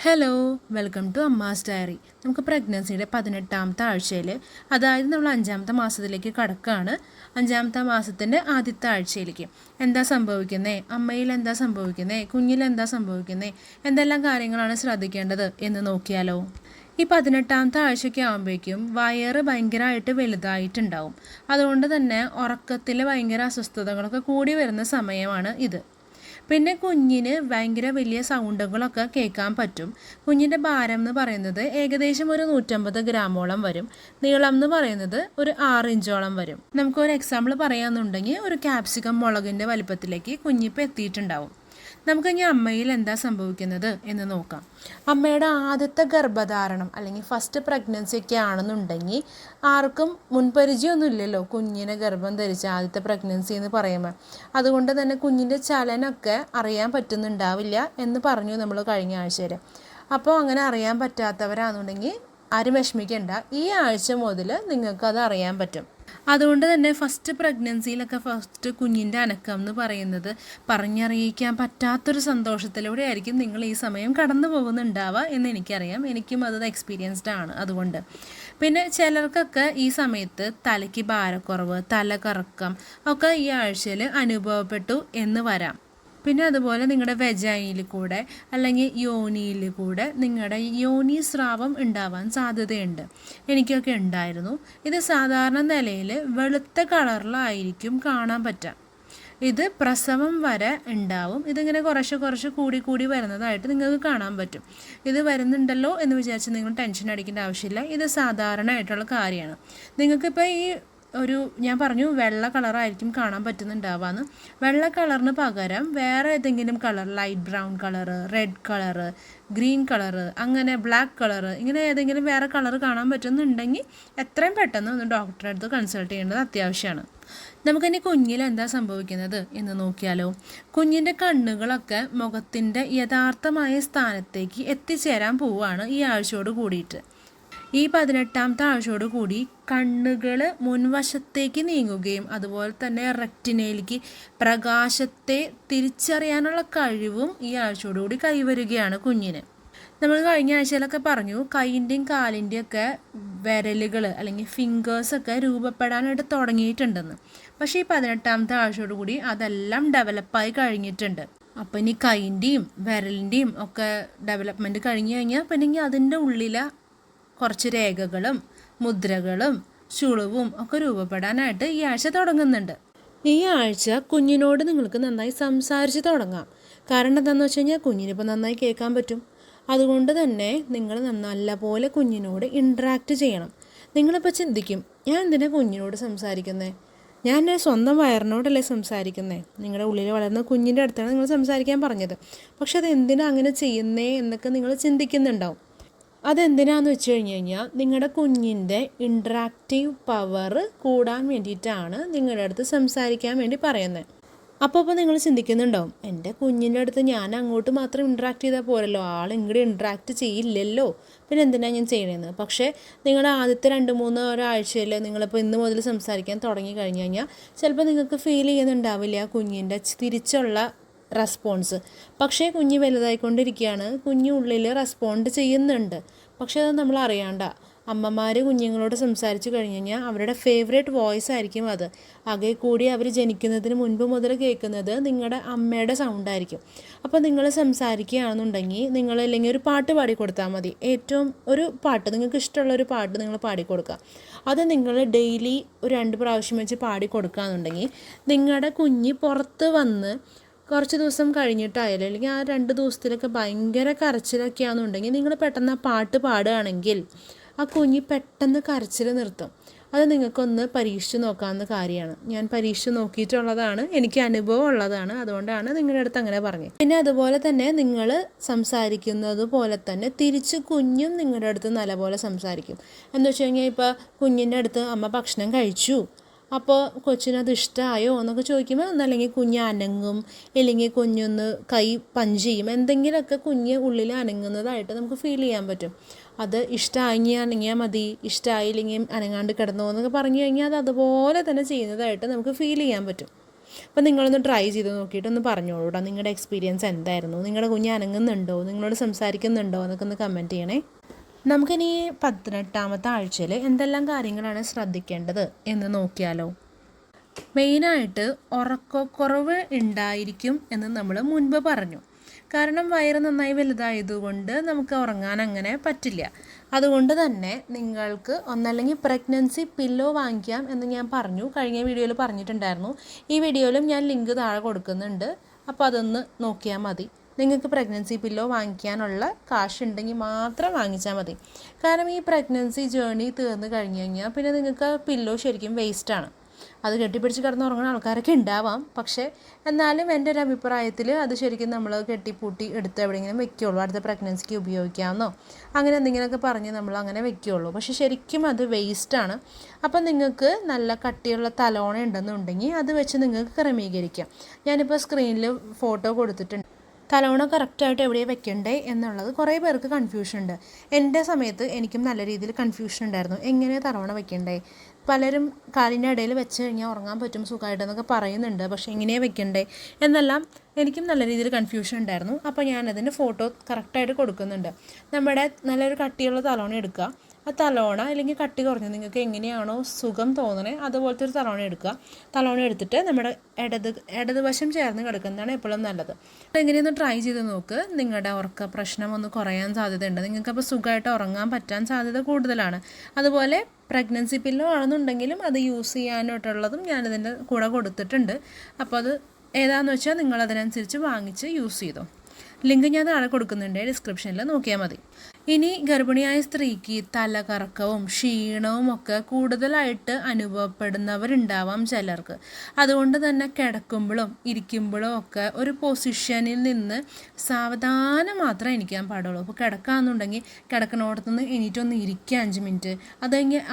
Hello, welcome to Amma's diary. നമുക്ക് പ്രഗ്നൻസിയുടെ 18ാമത്തെ ആഴ്ചയിൽ, അതായത് നമ്മൾ 5ാമത്തെ മാസത്തിലേക്ക് കടക്കുകയാണ്. 5ാമത്തെ മാസത്തിൻ്റെ ആദ്യത്തെ ആഴ്ചയിലേക്ക് എന്താ സംഭവിക്കുന്നത്, അമ്മയിൽ എന്താ സംഭവിക്കുന്നത്, കുഞ്ഞിൽ എന്താ സംഭവിക്കുന്നത്, എന്തെല്ലാം കാര്യങ്ങളാണ് ശ്രദ്ധിക്കേണ്ടത് എന്ന് നോക്കിയാലോ. ഈ 18ാമത്തെ ആഴ്ചയ്ക്ക് ആകുമ്പോഴേക്കും വയറ് ഭയങ്കരമായിട്ട് വലുതായിട്ടുണ്ടാവും. അതുകൊണ്ട് തന്നെ ഉറക്കത്തിൽ ഭയങ്കര അസ്വസ്ഥതകളൊക്കെ കൂടി വരുന്ന സമയമാണ് ഇത്. പിന്നെ കുഞ്ഞിന് ഭയങ്കര വലിയ സൗണ്ടുകളൊക്കെ കേൾക്കാൻ പറ്റും. കുഞ്ഞിൻ്റെ ഭാരം എന്ന് പറയുന്നത് ഏകദേശം ഒരു 150 ഗ്രാമോളം വരും. നീളം എന്ന് പറയുന്നത് ഒരു 6 ഇഞ്ചോളം വരും. നമുക്കൊരു എക്സാമ്പിൾ പറയാമെന്നുണ്ടെങ്കിൽ ഒരു ക്യാപ്സിക്കം മുളകിൻ്റെ വലിപ്പത്തിലേക്ക് കുഞ്ഞിപ്പോൾ എത്തിയിട്ടുണ്ടാവും. നമുക്കിനി അമ്മയിൽ എന്താ സംഭവിക്കുന്നത് എന്ന് നോക്കാം. അമ്മയുടെ ആദ്യത്തെ ഗർഭധാരണം അല്ലെങ്കിൽ ഫസ്റ്റ് പ്രഗ്നൻസി ഒക്കെ ആണെന്നുണ്ടെങ്കിൽ ആർക്കും മുൻപരിചയമൊന്നും ഇല്ലല്ലോ കുഞ്ഞിനെ ഗർഭം ധരിച്ച ആദ്യത്തെ പ്രഗ്നൻസി എന്ന് പറയുമ്പോൾ. അതുകൊണ്ട് തന്നെ കുഞ്ഞിൻ്റെ ചലനമൊക്കെ അറിയാൻ പറ്റുന്നുണ്ടാവില്ല എന്ന് പറഞ്ഞു നമ്മൾ കഴിഞ്ഞ ആഴ്ചയിൽ. അപ്പോൾ അങ്ങനെ അറിയാൻ പറ്റാത്തവരാണെന്നുണ്ടെങ്കിൽ ആരും വിഷമിക്കേണ്ട, ഈ ആഴ്ച മുതൽ നിങ്ങൾക്കത് അറിയാൻ പറ്റും. അതുകൊണ്ട് തന്നെ ഫസ്റ്റ് പ്രഗ്നൻസിയിലൊക്കെ ഫസ്റ്റ് കുഞ്ഞിൻ്റെ അനക്കം എന്ന് പറയുന്നത് പറഞ്ഞറിയിക്കാൻ പറ്റാത്തൊരു സന്തോഷത്തിലൂടെ ആയിരിക്കും നിങ്ങൾ ഈ സമയം കടന്നു പോകുന്നുണ്ടാവുക എന്ന് എനിക്കറിയാം. എനിക്കും അത് എക്സ്പീരിയൻസ്ഡ് ആണ്. അതുകൊണ്ട് പിന്നെ ചിലർക്കൊക്കെ ഈ സമയത്ത് തലയ്ക്ക് ഭാരക്കുറവ്, തലകറക്കം ഒക്കെ ഈ ആഴ്ചയിൽ അനുഭവപ്പെട്ടു എന്ന് വരാം. പിന്നെ അതുപോലെ നിങ്ങളുടെ വെജൈനിൽ കൂടെ അല്ലെങ്കിൽ യോനിയിൽ കൂടെ നിങ്ങളുടെ യോനി സ്രാവം ഉണ്ടാവാൻ സാധ്യതയുണ്ട്. എനിക്കൊക്കെ ഉണ്ടായിരുന്നു. ഇത് സാധാരണ നിലയിൽ വെളുത്ത കളറിലായിരിക്കും കാണാൻ പറ്റുക. ഇത് പ്രസവം വരെ ഉണ്ടാവും. ഇതിങ്ങനെ കുറച്ച് കൂടി വരുന്നതായിട്ട് നിങ്ങൾക്ക് കാണാൻ പറ്റും. ഇത് വരുന്നുണ്ടല്ലോ എന്ന് വിചാരിച്ച് നിങ്ങൾ ടെൻഷൻ അടിക്കേണ്ട ആവശ്യമില്ല. ഇത് സാധാരണയായിട്ടുള്ള കാര്യമാണ്. നിങ്ങൾക്കിപ്പോൾ ഈ ഞാൻ പറഞ്ഞു വെള്ള കളറായിരിക്കും കാണാൻ പറ്റുന്നുണ്ടാവാന്ന്. വെള്ള കളറിന് പകരം വേറെ ഏതെങ്കിലും colour, light brown colour, red colour, green colour, അങ്ങനെ ബ്ലാക്ക് കളറ്, ഇങ്ങനെ ഏതെങ്കിലും വേറെ കളർ കാണാൻ പറ്റുന്നുണ്ടെങ്കിൽ എത്രയും പെട്ടെന്ന് ഒന്ന് ഡോക്ടറെ അടുത്ത് കൺസൾട്ട് ചെയ്യേണ്ടത് അത്യാവശ്യമാണ്. നമുക്കിനി കുഞ്ഞിൽ എന്താ സംഭവിക്കുന്നത് എന്ന് നോക്കിയാലോ. കുഞ്ഞിൻ്റെ കണ്ണുകളൊക്കെ മുഖത്തിൻ്റെ യഥാർത്ഥമായ സ്ഥാനത്തേക്ക് എത്തിച്ചേരാൻ പോവുകയാണ് ഈ ആഴ്ചയോട് കൂടിയിട്ട്. ഈ 18ാമത്തെ ആഴ്ചയോട് കൂടി കണ്ണുകൾ മുൻവശത്തേക്ക് നീങ്ങുകയും അതുപോലെ തന്നെ റെറ്റിനയിലേക്ക് പ്രകാശത്തെ തിരിച്ചറിയാനുള്ള കഴിവും ഈ ആഴ്ചയോടുകൂടി കൈവരുകയാണ് കുഞ്ഞിന്. നമ്മൾ കഴിഞ്ഞ ആഴ്ചയിലൊക്കെ പറഞ്ഞു കൈൻ്റെയും കാലിൻ്റെയും ഒക്കെ വിരലുകൾ അല്ലെങ്കിൽ ഫിംഗേഴ്സൊക്കെ രൂപപ്പെടാനായിട്ട് തുടങ്ങിയിട്ടുണ്ടെന്ന്. പക്ഷേ ഈ 18ാമത്തെ ആഴ്ചയോട് കൂടി അതെല്ലാം ഡെവലപ്പായി കഴിഞ്ഞിട്ടുണ്ട്. അപ്പം ഇനി കൈൻ്റെയും വിരലിൻ്റെയും ഒക്കെ ഡെവലപ്മെൻറ്റ് കഴിഞ്ഞ് കഴിഞ്ഞാൽ പിന്നെ അതിൻ്റെ ഉള്ളിലെ കുറച്ച് രേഖകളും മുദ്രകളും ചുളിവും ഒക്കെ രൂപപ്പെടാനായിട്ട് ഈ ആഴ്ച തുടങ്ങുന്നുണ്ട്. ഈ ആഴ്ച കുഞ്ഞിനോട് നിങ്ങൾക്ക് നന്നായി സംസാരിച്ച് തുടങ്ങാം. കാരണം എന്താണെന്ന് വെച്ച് കഴിഞ്ഞാൽ കുഞ്ഞിനിപ്പോൾ നന്നായി കേൾക്കാൻ പറ്റും. അതുകൊണ്ട് തന്നെ നിങ്ങൾ നല്ലപോലെ കുഞ്ഞിനോട് ഇൻട്രാക്റ്റ് ചെയ്യണം. നിങ്ങളിപ്പോൾ ചിന്തിക്കും, ഞാൻ എന്തിനാ കുഞ്ഞിനോട് സംസാരിക്കുന്നത്, ഞാൻ സ്വന്തം വയറിനോടല്ലേ സംസാരിക്കുന്നത്. നിങ്ങളുടെ ഉള്ളിൽ വളർന്ന കുഞ്ഞിൻ്റെ അടുത്താണ് നിങ്ങൾ സംസാരിക്കാൻ പറഞ്ഞത്. പക്ഷെ അത് എന്തിനാ അങ്ങനെ ചെയ്യുന്നേ എന്നൊക്കെ നിങ്ങൾ ചിന്തിക്കുന്നുണ്ടാവും. അതെന്തിനാന്ന് വെച്ച് കഴിഞ്ഞാൽ നിങ്ങളുടെ കുഞ്ഞിൻ്റെ ഇൻട്രാക്റ്റീവ് പവർ കൂടാൻ വേണ്ടിയിട്ടാണ് നിങ്ങളുടെ അടുത്ത് സംസാരിക്കാൻ വേണ്ടി പറയുന്നത്. അപ്പോൾ നിങ്ങൾ ചിന്തിക്കുന്നുണ്ടാവും, എൻ്റെ കുഞ്ഞിൻ്റെ അടുത്ത് ഞാൻ അങ്ങോട്ട് മാത്രം ഇൻട്രാക്ട് ചെയ്താൽ പോരല്ലോ, ആൾ ഇങ്ങോട്ട് ഇൻട്രാക്ട് ചെയ്യില്ലല്ലോ, പിന്നെ എന്തിനാണ് ഞാൻ ചെയ്യണമെന്ന്. പക്ഷേ നിങ്ങളുടെ ആദ്യത്തെ 2-3 ഒരാഴ്ചയിൽ നിങ്ങളിപ്പോൾ ഇന്ന് മുതൽ സംസാരിക്കാൻ തുടങ്ങി കഴിഞ്ഞ് കഴിഞ്ഞാൽ ചിലപ്പോൾ നിങ്ങൾക്ക് ഫീൽ ചെയ്യുന്നുണ്ടാവില്ല കുഞ്ഞിൻ്റെ തിരിച്ചുള്ള റെസ്പോൺസ്. പക്ഷേ കുഞ്ഞ് വലുതായിക്കൊണ്ടിരിക്കുകയാണ്, കുഞ്ഞുള്ളിൽ റെസ്പോണ്ട് ചെയ്യുന്നുണ്ട്. പക്ഷേ അത് നമ്മൾ അറിയാണ്ട അമ്മമാർ കുഞ്ഞുങ്ങളോട് സംസാരിച്ച് കഴിഞ്ഞ് കഴിഞ്ഞാൽ അവരുടെ ഫേവറേറ്റ് വോയിസ് ആയിരിക്കും അത്. ആകെ കൂടി അവർ ജനിക്കുന്നതിന് മുൻപ് മുതൽ കേൾക്കുന്നത് നിങ്ങളുടെ അമ്മയുടെ സൗണ്ടായിരിക്കും. അപ്പോൾ നിങ്ങൾ സംസാരിക്കുകയാണെന്നുണ്ടെങ്കിൽ നിങ്ങൾ അല്ലെങ്കിൽ ഒരു പാട്ട് പാടിക്കൊടുത്താൽ മതി. ഏറ്റവും ഒരു പാട്ട്, നിങ്ങൾക്ക് ഇഷ്ടമുള്ളൊരു പാട്ട് നിങ്ങൾ പാടിക്കൊടുക്കുക. അത് നിങ്ങൾ ഡെയിലി ഒരു 2 പ്രാവശ്യം വെച്ച് പാടിക്കൊടുക്കുകയെന്നുണ്ടെങ്കിൽ നിങ്ങളുടെ കുഞ്ഞ് പുറത്ത് വന്ന് കുറച്ച് ദിവസം കഴിഞ്ഞിട്ടായാലും അല്ലെങ്കിൽ ആ 2 ദിവസത്തിലൊക്കെ ഭയങ്കര കരച്ചിലൊക്കെ ആണെന്നുണ്ടെങ്കിൽ നിങ്ങൾ പെട്ടെന്ന് ആ പാട്ട് പാടുകയാണെങ്കിൽ ആ കുഞ്ഞ് പെട്ടെന്ന് കരച്ചിൽ നിർത്തും. അത് നിങ്ങൾക്കൊന്ന് പരീക്ഷിച്ച് നോക്കാവുന്ന കാര്യമാണ്. ഞാൻ പരീക്ഷിച്ച് നോക്കിയിട്ടുള്ളതാണ്, എനിക്ക് അനുഭവം ഉള്ളതാണ്. അതുകൊണ്ടാണ് നിങ്ങളുടെ അടുത്ത് അങ്ങനെ പറഞ്ഞത്. പിന്നെ അതുപോലെ തന്നെ നിങ്ങൾ സംസാരിക്കുന്നത് പോലെ തന്നെ തിരിച്ച് കുഞ്ഞും നിങ്ങളുടെ അടുത്ത് നല്ലപോലെ സംസാരിക്കും. എന്ന് വെച്ച് കഴിഞ്ഞാൽ ഇപ്പോൾ കുഞ്ഞിൻ്റെ അടുത്ത് അമ്മ ഭക്ഷണം കഴിച്ചു, അപ്പോൾ കൊച്ചിനത് ഇഷ്ടമായോ എന്നൊക്കെ ചോദിക്കുമ്പോൾ ഒന്നല്ലെങ്കിൽ കുഞ്ഞ് അനങ്ങും, ഇല്ലെങ്കിൽ കുഞ്ഞൊന്ന് കൈ പഞ്ച് ചെയ്യും, എന്തെങ്കിലുമൊക്കെ കുഞ്ഞ് ഉള്ളിൽ അനങ്ങുന്നതായിട്ട് നമുക്ക് ഫീൽ ചെയ്യാൻ പറ്റും. അത് ഇഷ്ടമായി അനങ്ങിയാൽ മതി, ഇഷ്ടമായില്ലെങ്കിൽ അനങ്ങാണ്ട് കിടന്നോ എന്നൊക്കെ പറഞ്ഞു കഴിഞ്ഞാൽ അത് അതുപോലെ തന്നെ ചെയ്യുന്നതായിട്ട് നമുക്ക് ഫീൽ ചെയ്യാൻ പറ്റും. അപ്പോൾ നിങ്ങളൊന്ന് ട്രൈ ചെയ്ത് നോക്കിയിട്ട് ഒന്ന് പറഞ്ഞോളൂ കേട്ടോ, നിങ്ങളുടെ എക്സ്പീരിയൻസ് എന്തായിരുന്നു, നിങ്ങളുടെ കുഞ്ഞ് അനങ്ങുന്നുണ്ടോ, നിങ്ങളോട് സംസാരിക്കുന്നുണ്ടോ എന്നൊക്കെ ഒന്ന് കമൻറ്റ് ചെയ്യണേ. നമുക്കിനി 18ാമത്തെ ആഴ്ചയിൽ എന്തെല്ലാം കാര്യങ്ങളാണ് ശ്രദ്ധിക്കേണ്ടത് എന്ന് നോക്കിയാലോ. മെയിനായിട്ട് ഉറക്കക്കുറവ് ഉണ്ടായിരിക്കും എന്ന് നമ്മൾ മുൻപ് പറഞ്ഞു. കാരണം വയറ് നന്നായി വലുതായതുകൊണ്ട് നമുക്ക് ഉറങ്ങാൻ അങ്ങനെ പറ്റില്ല. അതുകൊണ്ട് തന്നെ നിങ്ങൾക്ക് ഒന്നല്ലെങ്കിൽ പ്രഗ്നൻസി പില്ലോ വാങ്ങിക്കാം എന്ന് ഞാൻ പറഞ്ഞു, കഴിഞ്ഞ വീഡിയോയിൽ പറഞ്ഞിട്ടുണ്ടായിരുന്നു. ഈ വീഡിയോയിലും ഞാൻ ലിങ്ക് താഴെ കൊടുക്കുന്നുണ്ട്, അപ്പോൾ അതൊന്ന് നോക്കിയാൽ മതി. നിങ്ങൾക്ക് പ്രഗ്നൻസി പില്ലോ വാങ്ങിക്കാനുള്ള കാശുണ്ടെങ്കിൽ മാത്രം വാങ്ങിച്ചാൽ മതി. കാരണം ഈ പ്രഗ്നൻസി ജേർണി തീർന്നു കഴിഞ്ഞ് കഴിഞ്ഞാൽ പിന്നെ നിങ്ങൾക്ക് പില്ലോ ശരിക്കും വേസ്റ്റാണ്. അത് കെട്ടിപ്പിടിച്ച് കിടന്നുറങ്ങുന്ന ആൾക്കാരൊക്കെ ഉണ്ടാവാം, പക്ഷേ എന്നാലും എൻ്റെ ഒരു അഭിപ്രായത്തിൽ അത് ശരിക്കും നമ്മൾ കെട്ടിപ്പൂട്ടി എടുത്ത് എവിടെയെങ്കിലും വെക്കുകയുള്ളൂ, അടുത്ത പ്രഗ്നൻസിക്ക് ഉപയോഗിക്കാമെന്നോ അങ്ങനെ എന്തെങ്കിലുമൊക്കെ പറഞ്ഞ് നമ്മൾ അങ്ങനെ വെക്കുകയുള്ളൂ. പക്ഷേ ശരിക്കും അത് വേസ്റ്റാണ്. അപ്പം നിങ്ങൾക്ക് നല്ല കട്ടിയുള്ള തലോണ ഉണ്ടെന്നുണ്ടെങ്കിൽ അത് വെച്ച് നിങ്ങൾക്ക് ക്രമീകരിക്കാം. ഞാനിപ്പോൾ സ്ക്രീനിൽ ഫോട്ടോ കൊടുത്തിട്ടുണ്ട്. തലോണ കറക്റ്റായിട്ട് എവിടെയാണ് വെക്കണ്ടേ എന്നുള്ളത് കുറേ പേർക്ക് കൺഫ്യൂഷൻ ഉണ്ട്. എൻ്റെ സമയത്ത് എനിക്കും നല്ല രീതിയിൽ കൺഫ്യൂഷൻ ഉണ്ടായിരുന്നു, എങ്ങനെ തലോണ വെക്കണ്ടേ. പലരും കാലിൻ്റെ ഇടയിൽ വെച്ച് കഴിഞ്ഞാൽ ഉറങ്ങാൻ പറ്റും സുഖമായിട്ടെന്നൊക്കെ പറയുന്നുണ്ട്, പക്ഷേ എങ്ങനെയാണ് വെക്കണ്ടേ എന്നെല്ലാം എനിക്കും നല്ല രീതിയിൽ കൺഫ്യൂഷൻ ഉണ്ടായിരുന്നു. അപ്പോൾ ഞാനതിൻ്റെ ഫോട്ടോ കറക്റ്റായിട്ട് കൊടുക്കുന്നുണ്ട്. നമ്മുടെ നല്ലൊരു കട്ടിയുള്ള തലോണ എടുക്കുക. ആ തലോണ അല്ലെങ്കിൽ കട്ടി കുറഞ്ഞ് നിങ്ങൾക്ക് എങ്ങനെയാണോ സുഖം തോന്നണേ അതുപോലത്തെ ഒരു തലോണ എടുക്കുക. തലോണ എടുത്തിട്ട് നമ്മുടെ ഇടതുവശം ചേർന്ന് കിടക്കുന്നതാണ് എപ്പോഴും നല്ലത്. അപ്പോൾ എങ്ങനെയൊന്ന് ട്രൈ ചെയ്ത് നോക്ക്. നിങ്ങളുടെ ഉറക്ക പ്രശ്നം ഒന്ന് കുറയാൻ സാധ്യതയുണ്ട്. നിങ്ങൾക്കപ്പോൾ സുഖമായിട്ട് ഉറങ്ങാൻ പറ്റാൻ സാധ്യത കൂടുതലാണ്. അതുപോലെ പ്രഗ്നൻസി പില്ലോ ആണെന്നുണ്ടെങ്കിലും അത് യൂസ് ചെയ്യാനായിട്ടുള്ളതും ഞാനിതിൻ്റെ കൂടെ കൊടുത്തിട്ടുണ്ട്. അപ്പോൾ അത് ഏതാണെന്ന് വെച്ചാൽ നിങ്ങളതിനനുസരിച്ച് വാങ്ങിച്ച് യൂസ് ചെയ്തോ. ലിങ്ക് ഞാൻ താഴെ കൊടുക്കുന്നുണ്ട്, ഡിസ്ക്രിപ്ഷനിൽ നോക്കിയാൽ മതി. ഇനി ഗർഭിണിയായ സ്ത്രീക്ക് തലകറക്കവും ക്ഷീണവും ഒക്കെ കൂടുതലായിട്ട് അനുഭവപ്പെടുന്നവരുണ്ടാവാം ചിലർക്ക്. അതുകൊണ്ട് തന്നെ കിടക്കുമ്പോഴും ഇരിക്കുമ്പോഴും ഒക്കെ ഒരു പൊസിഷനിൽ നിന്ന് സാവധാനം മാത്രമേ എണീക്കാൻ പാടുള്ളൂ. അപ്പോൾ കിടക്കാമെന്നുണ്ടെങ്കിൽ കിടക്കണോടത്തു നിന്ന് എണീറ്റൊന്ന് ഇരിക്കുക 5 മിനിറ്റ്,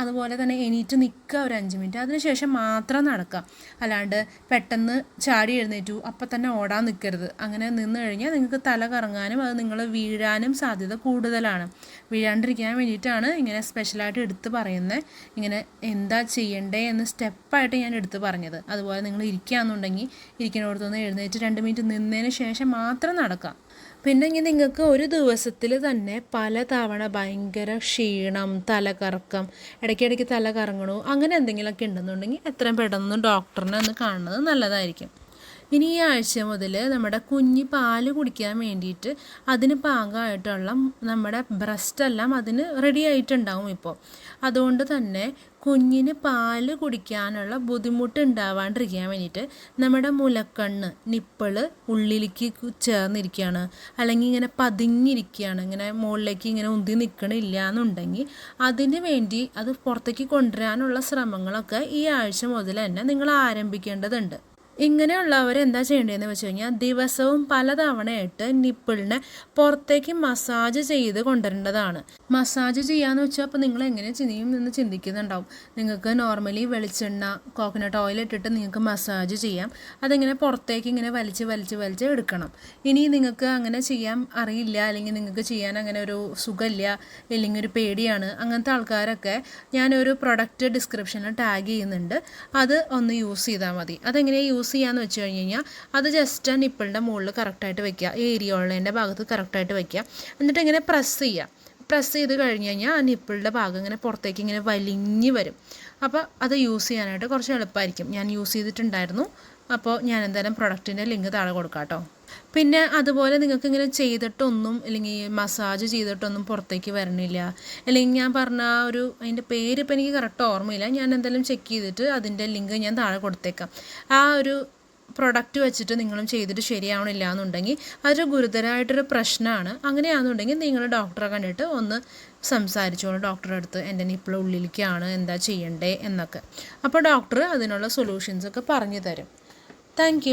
അതുപോലെ തന്നെ എണീറ്റ് നിൽക്കുക ഒരു 5 മിനിറ്റ്, അതിനുശേഷം മാത്രം നടക്കുക. അല്ലാണ്ട് പെട്ടെന്ന് ചാടി എഴുന്നേറ്റു അപ്പം തന്നെ ഓടാൻ നിൽക്കരുത്. അങ്ങനെ നിന്ന് കഴിഞ്ഞാൽ നിങ്ങൾക്ക് തല കറങ്ങാനും അത് നിങ്ങൾ വീഴാനും സാധ്യത കൂടുതലാണ്. വീഴാണ്ടിരിക്കാൻ വേണ്ടിയിട്ടാണ് ഇങ്ങനെ സ്പെഷ്യലായിട്ട് എടുത്ത് പറയുന്നത്. ഇങ്ങനെ എന്താ ചെയ്യണ്ടേ എന്ന് സ്റ്റെപ്പായിട്ട് ഞാൻ എടുത്ത് പറഞ്ഞത്. അതുപോലെ നിങ്ങൾ ഇരിക്കുകയാണെന്നുണ്ടെങ്കിൽ ഇരിക്കുന്നിടത്തുനിന്ന് എഴുന്നേറ്റ് 2 മിനിറ്റ് നിന്നതിന് ശേഷം മാത്രം നടക്കാം. പിന്നെ ഇങ്ങനെ നിങ്ങൾക്ക് ഒരു ദിവസത്തിൽ തന്നെ പല തവണ ഭയങ്കര ക്ഷീണം, തലകറക്കം, ഇടയ്ക്കിടയ്ക്ക് തല കറങ്ങണു അങ്ങനെ എന്തെങ്കിലുമൊക്കെ ഉണ്ടെന്നുണ്ടെങ്കിൽ എത്രയും പെട്ടെന്ന് ഡോക്ടറിനെ ഒന്ന് കാണുന്നത് നല്ലതായിരിക്കും. ഇനി ഈ ആഴ്ച മുതൽ നമ്മുടെ കുഞ്ഞ് പാല് കുടിക്കാൻ വേണ്ടിയിട്ട് അതിന് പാകമായിട്ടുള്ള നമ്മുടെ ബ്രസ്റ്റെല്ലാം അതിന് റെഡി ആയിട്ടുണ്ടാവും ഇപ്പോൾ. അതുകൊണ്ട് തന്നെ കുഞ്ഞിന് പാല് കുടിക്കാനുള്ള ബുദ്ധിമുട്ട് ഉണ്ടാവാണ്ടിരിക്കാൻ വേണ്ടിയിട്ട് നമ്മുടെ മുലക്കണ്ണ് നിപ്പിള് ഉള്ളിലേക്ക് ചേർന്നിരിക്കുകയാണ്, അല്ലെങ്കിൽ ഇങ്ങനെ പതുങ്ങിയിരിക്കുകയാണ്, ഇങ്ങനെ മുകളിലേക്ക് ഇങ്ങനെ ഉന്തി നിൽക്കണില്ല എന്നുണ്ടെങ്കിൽ അതിന് വേണ്ടി അത് പുറത്തേക്ക് കൊണ്ടുവരാനുള്ള ശ്രമങ്ങളൊക്കെ ഈ ആഴ്ച മുതൽ തന്നെ നിങ്ങൾ ആരംഭിക്കേണ്ടതുണ്ട്. ഇങ്ങനെയുള്ളവർ എന്താ ചെയ്യേണ്ടതെന്ന് വെച്ച് കഴിഞ്ഞാൽ ദിവസവും പലതവണയായിട്ട് നിപ്പിളിനെ പുറത്തേക്ക് മസാജ് ചെയ്ത് കൊണ്ടുവരേണ്ടതാണ്. മസാജ് ചെയ്യാന്ന് വെച്ചാൽ അപ്പോൾ നിങ്ങൾ എങ്ങനെ ചെയ്യും എന്ന് ചിന്തിക്കുന്നുണ്ടാവും. നിങ്ങൾക്ക് നോർമലി വെളിച്ചെണ്ണ, കോക്കനട്ട് ഓയിൽ ഇട്ടിട്ട് നിങ്ങൾക്ക് മസാജ് ചെയ്യാം. അതിങ്ങനെ പുറത്തേക്ക് ഇങ്ങനെ വലിച്ച് എടുക്കണം. ഇനി നിങ്ങൾക്ക് അങ്ങനെ ചെയ്യാൻ അറിയില്ല, അല്ലെങ്കിൽ നിങ്ങൾക്ക് ചെയ്യാൻ അങ്ങനെ ഒരു സുഖമില്ല, അല്ലെങ്കിൽ ഒരു പേടിയാണ്, അങ്ങനത്തെ ആൾക്കാരൊക്കെ ഞാനൊരു പ്രൊഡക്റ്റ് ഡിസ്ക്രിപ്ഷനിൽ ടാഗ് ചെയ്യുന്നുണ്ട്, അത് ഒന്ന് യൂസ് ചെയ്താൽ മതി. അതെങ്ങനെയാണ് യൂസ് ചെയ്യാന്ന് വെച്ച് കഴിഞ്ഞ് കഴിഞ്ഞാൽ അത് ജസ്റ്റ് നിപ്പിളിൻ്റെ മുകളിൽ കറക്റ്റായിട്ട് വെക്കുക, ഏരിയോളിൻ്റെ ഭാഗത്ത് കറക്റ്റായിട്ട് വെക്കുക. എന്നിട്ട് ഇങ്ങനെ പ്രസ് ചെയ്ത് കഴിഞ്ഞ് കഴിഞ്ഞാൽ ആ നിപ്പിളിൻ്റെ ഭാഗം ഇങ്ങനെ പുറത്തേക്ക് ഇങ്ങനെ വലിഞ്ഞ് വരും. അപ്പോൾ അത് യൂസ് ചെയ്യാനായിട്ട് കുറച്ച് എളുപ്പമായിരിക്കും. ഞാൻ യൂസ് ചെയ്തിട്ടുണ്ടായിരുന്നു. അപ്പോൾ ഞാൻ എന്തായാലും പ്രൊഡക്റ്റിൻ്റെ ലിങ്ക് താഴെ കൊടുക്കാം കേട്ടോ. പിന്നെ അതുപോലെ നിങ്ങൾക്ക് ഇങ്ങനെ ചെയ്തിട്ടൊന്നും, അല്ലെങ്കിൽ മസാജ് ചെയ്തിട്ടൊന്നും പുറത്തേക്ക് വരണില്ല, അല്ലെങ്കിൽ ഞാൻ പറഞ്ഞ അതിൻ്റെ പേര് ഇപ്പം എനിക്ക് കറക്റ്റ് ഓർമ്മയില്ല, ഞാൻ എന്തായാലും ചെക്ക് ചെയ്തിട്ട് അതിൻ്റെ ലിങ്ക് ഞാൻ താഴെ കൊടുത്തേക്കാം. ആ ഒരു പ്രൊഡക്റ്റ് വെച്ചിട്ട് നിങ്ങളും ചെയ്തിട്ട് ശരിയാവണില്ല എന്നുണ്ടെങ്കിൽ അതൊരു ഗുരുതരമായിട്ടൊരു പ്രശ്നമാണ്. അങ്ങനെയാണെന്നുണ്ടെങ്കിൽ നിങ്ങൾ ഡോക്ടറെ കണ്ടിട്ട് ഒന്ന് സംസാരിച്ചോളൂ ഡോക്ടറെ അടുത്ത്, എൻ്റെ നിപ്പിൾ ഉള്ളിലേക്കാണ്, എന്താ ചെയ്യണ്ടേ എന്നൊക്കെ. അപ്പോൾ ഡോക്ടർ അതിനുള്ള സൊല്യൂഷൻസൊക്കെ പറഞ്ഞു തരും. താങ്ക്